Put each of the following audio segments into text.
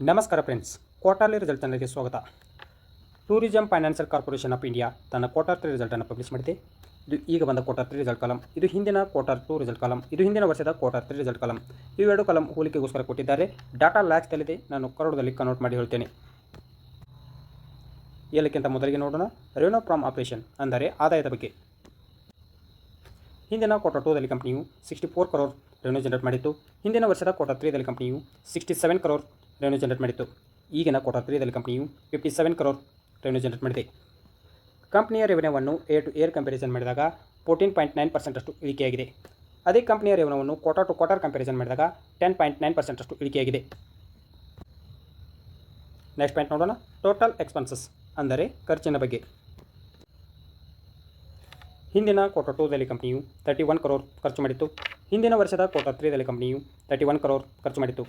ನಮಸ್ಕಾರ friends, quarterly result ಚಾನಲ್ಗೆ ಸ್ವಾಗತ. Tourism financial corporation of India ತನ್ನ ಕ್ವಾರ್ಟರ್ 3 ರಿಸಲ್ಟನ್ನು ಪಬ್ಲಿಷ್ ಮಾಡಿದೆ. ಇದು ಈಗ ಬಂದ ಕ್ವಾರ್ಟರ್ 3 ರಿಸಲ್ಟ್ ಕಾಲಮ್. ಇದು ಹಿಂದಿನ ಕ್ವಾರ್ಟರ್ 2 ರಿಸಲ್ಟ್ ಕಾಲಮ್. ಇದು ಹಿಂದಿನ ವರ್ಷದ ಕ್ವಾರ್ಟರ್ 3 ರಿಸಲ್ಟ್ ಕಾಲಮ್. ಇವೆರಡು ಕಾಲಮ್ ಹೋಲಿಕೆಗೋಸ್ಕರ ಕೊಟ್ಟಿದ್ದಾರೆ. ಡಾಟಾ ಲ್ಯಾಕ್ಸ್ದಲ್ಲಿದೆ, ನಾನು ಕರೋಡದಲ್ಲಿ ಕನ್ವರ್ಟ್ ಮಾಡಿ ಹೇಳ್ತೇನೆ. ಎಲ್ಲಕ್ಕಿಂತ ಮೊದಲಿಗೆ ನೋಡೋಣ ರೆವೆನ್ಯೂ ಫ್ರಾಮ್ ಆಪರೇಷನ್, ಅಂದರೆ ಆದಾಯದ ಬಗ್ಗೆ. ಹಿಂದಿನ ಕ್ವಾರ್ಟರ್ 2ದಲ್ಲಿ ಕಂಪನಿಯು 64 crore ರೆವೆನ್ಯೂ ಜನರೇಟ್ ಮಾಡಿತ್ತು. ಹಿಂದಿನ ವರ್ಷದ ಕ್ವಾರ್ಟರ್ 3ದಲ್ಲಿ ಕಂಪನಿಯು 67 crore ರೆವೆನ್ಯೂ ಜನರೇಟ್ ಮಾಡಿತ್ತು. ಈಗಿನ ಕ್ವಾರ್ಟರ್ 3ದಲ್ಲಿ ಕಂಪನಿಯು 57 crore ರೆವೆನ್ಯೂ ಜನರೇಟ್ ಮಾಡಿದೆ. ಕಂಪನಿಯ ರೆವೆನ್ಯೂವನ್ನು ಏರ್ ಟು ಏರ್ ಕಂಪ್ಯಾರಿಸನ್ ಮಾಡಿದಾಗ 14.9% ಅಷ್ಟು ಇಳಿಕೆಯಾಗಿದೆ. ಅದೇ ಕಂಪನಿಯ ರೆವೆನ್ಯೂವನ್ನು ಕ್ವಾರ್ಟರ್ ಟು ಕ್ವಾರ್ಟರ್ ಕಂಪ್ಯಾರಿಸನ್ ಮಾಡಿದಾಗ 10.9% ಅಷ್ಟು ಇಳಿಕೆಯಾಗಿದೆ. ನೆಕ್ಸ್ಟ್ ಪಾಯಿಂಟ್ ನೋಡೋಣ, ಟೋಟಲ್ ಎಕ್ಸ್ಪೆನ್ಸಸ್, ಅಂದರೆ ಖರ್ಚಿನ ಬಗ್ಗೆ. ಹಿಂದಿನ ಕ್ವಾರ್ಟರ್ 2ದಲ್ಲಿ ಕಂಪನಿಯು 31 crore ಖರ್ಚು ಮಾಡಿತ್ತು. ಹಿಂದಿನ ವರ್ಷದ ಕ್ವಾರ್ಟರ್ 3ದಲ್ಲಿ ಕಂಪನಿಯು 31 crore ಖರ್ಚು ಮಾಡಿತ್ತು.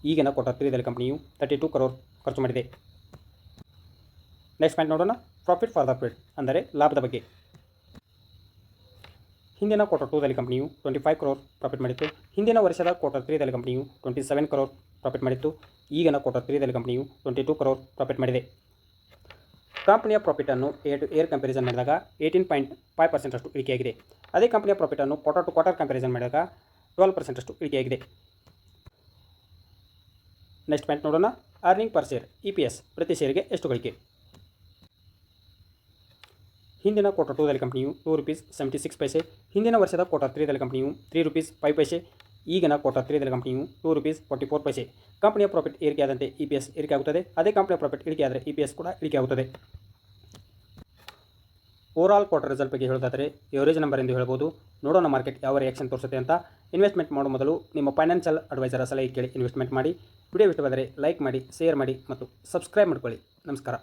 ಈಗಿನ ಕ್ವಾರ್ಟರ್ 3ದಲ್ಲಿ ಕಂಪನಿಯು 32 crore ಖರ್ಚು ಮಾಡಿದೆ. ನೆಕ್ಸ್ಟ್ ಪಾಯಿಂಟ್ ನೋಡೋಣ, ಪ್ರಾಫಿಟ್ ಫಾರ್ ದ ಪೀರಿಯಡ್, ಅಂದರೆ ಲಾಭದ ಬಗ್ಗೆ. ಹಿಂದಿನ ಕ್ವಾರ್ಟರ್ 2ದಲ್ಲಿ ಕಂಪನಿಯು 25 crore ಪ್ರಾಫಿಟ್ ಮಾಡಿತ್ತು. ಹಿಂದಿನ ವರ್ಷದ ಕ್ವಾರ್ಟರ್ 3ದಲ್ಲಿ ಕಂಪನಿಯು 27 crore ಪ್ರಾಫಿಟ್ ಮಾಡಿತ್ತು. ಈಗಿನ ಕ್ವಾರ್ಟರ್ 3ದಲ್ಲಿ ಕಂಪನಿಯು 22 crore ಪ್ರಾಫಿಟ್ ಮಾಡಿದೆ. ಕಂಪನಿಯ ಪ್ರಾಫಿಟನ್ನು ಏರ್ ಟು ಏರ್ ಕಂಪ್ಯಾರಿಸನ್ ಮಾಡಿದಾಗ 18.5% ಅಷ್ಟು ಇಳಿಕೆಯಾಗಿದೆ. ಅದೇ ಕಂಪನಿಯ ಪ್ರಾಫಿಟನ್ನು ಕ್ವಾರ್ಟರ್ ಟು ಕ್ವಾರ್ಟರ್ ಕಂಪ್ಯಾರಿಸನ್ ಮಾಡಿದಾಗ 12% ಅಷ್ಟು ಇಳಿಕೆಯಾಗಿದೆ. ನೆಕ್ಸ್ಟ್ ಪಾಯಿಂಟ್ ನೋಡೋಣ, ಅರ್ನಿಂಗ್ ಪರ್ ಶೇರ್, EPS, ಪ್ರತಿ ಶೇರಿಗೆ ಎಷ್ಟು ಗಳಿಕೆ. ಹಿಂದಿನ ಕ್ವಾರ್ಟರ್ 2ದಲ್ಲಿ ಕಂಪನಿಯು ₹2.76. ಹಿಂದಿನ ವರ್ಷದ ಕ್ವಾರ್ಟರ್ 3ದಲ್ಲಿ ಕಂಪನಿಯು ₹3.05. ಈಗಿನ ಕ್ವಾರ್ಟರ್ 3ದಲ್ಲಿ ಕಂಪನಿಯು ₹2.44. ಕಂಪನಿಯ ಪ್ರಾಫಿಟ್ ಏರಿಕೆಯಾದಂತೆ EPS ಏರಿಕೆ ಆಗುತ್ತದೆ. ಅದೇ ಕಂಪನಿಯ ಪ್ರಾಫಿಟ್ ಇಳಿಕೆಯಾದರೆ EPS ಕೂಡ ಇಳಿಕೆ ಆಗುತ್ತದೆ. ಓವರಾಲ್ ಕ್ವಾರ್ಟರ್ ರಿಸಲ್ಟ್ ಬಗ್ಗೆ ಹೇಳೋದಾದರೆ ಎವರೇಜ್ ನಂಬರ್ ಎಂದು ಹೇಳ್ಬೋದು. ನೋಡೋಣ ಮಾರ್ಕೆಟ್ ಯಾವ ರಿಯಾಕ್ಷನ್ ತೋರಿಸುತ್ತೆ ಅಂತ. ಇನ್ವೆಸ್ಟ್ಮೆಂಟ್ ಮಾಡೋ ಮೊದಲು ನಿಮ್ಮ ಫೈನಾನ್ಷಿಯಲ್ ಅಡ್ವೈಸರ್ ಸಲಹೆ ಕೇಳಿ ಇನ್ವೆಸ್ಟ್ಮೆಂಟ್ ಮಾಡಿ. ವಿಡಿಯೋ ಇಷ್ಟವಾದರೆ ಲೈಕ್ ಮಾಡಿ, ಶೇರ್ ಮಾಡಿ ಮತ್ತು ಸಬ್ಸ್ಕ್ರೈಬ್ ಮಾಡ್ಕೊಳ್ಳಿ. ನಮಸ್ಕಾರ.